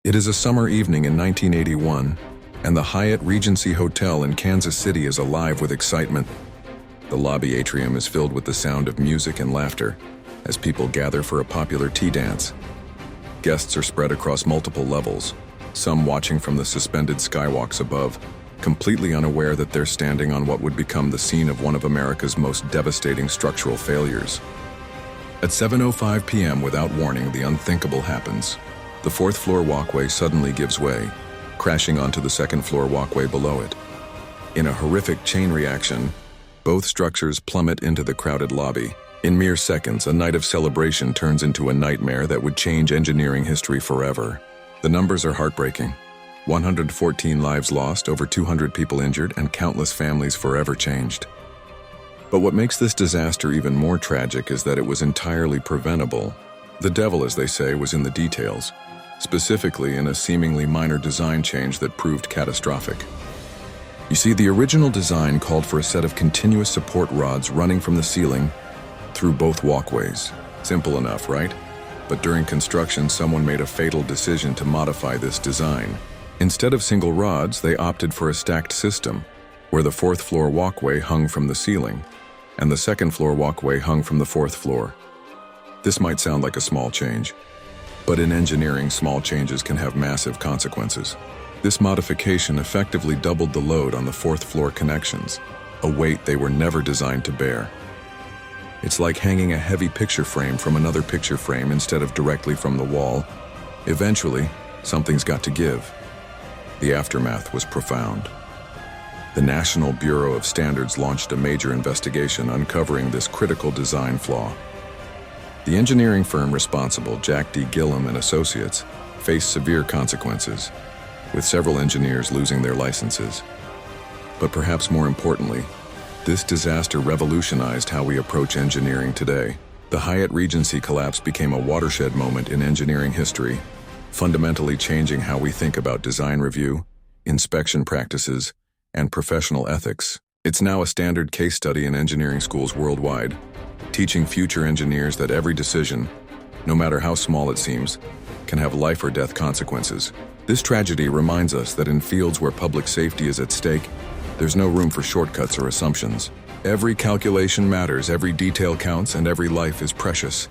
It is a summer evening in 1981, and the Hyatt Regency Hotel in Kansas City is alive with excitement. The lobby atrium is filled with the sound of music and laughter as people gather for a popular tea dance. Guests are spread across multiple levels, some watching from the suspended skywalks above, completely unaware that they're standing on what would become the scene of one of America's most devastating structural failures. At 7:05 p.m., without warning, the unthinkable happens. The fourth-floor walkway suddenly gives way, crashing onto the second-floor walkway below it. In a horrific chain reaction, both structures plummet into the crowded lobby. In mere seconds, a night of celebration turns into a nightmare that would change engineering history forever. The numbers are heartbreaking. 114 lives lost, over 200 people injured, and countless families forever changed. But what makes this disaster even more tragic is that it was entirely preventable. The devil, as they say, was in the details, specifically in a seemingly minor design change that proved catastrophic. You see, the original design called for a set of continuous support rods running from the ceiling through both walkways. Simple enough, right? But during construction, someone made a fatal decision to modify this design. Instead of single rods, they opted for a stacked system, where the fourth-floor walkway hung from the ceiling, and the second-floor walkway hung from the fourth floor. This might sound like a small change, but in engineering, small changes can have massive consequences. This modification effectively doubled the load on the fourth-floor connections, a weight they were never designed to bear. It's like hanging a heavy picture frame from another picture frame instead of directly from the wall. Eventually, something's got to give. The aftermath was profound. The National Bureau of Standards launched a major investigation uncovering this critical design flaw. The engineering firm responsible, Jack D. Gillum and Associates, faced severe consequences, with several engineers losing their licenses. But perhaps more importantly, this disaster revolutionized how we approach engineering today. The Hyatt Regency collapse became a watershed moment in engineering history, fundamentally changing how we think about design review, inspection practices, and professional ethics. It's now a standard case study in engineering schools worldwide, teaching future engineers that every decision, no matter how small it seems, can have life or death consequences. This tragedy reminds us that in fields where public safety is at stake, there's no room for shortcuts or assumptions. Every calculation matters, every detail counts, and every life is precious.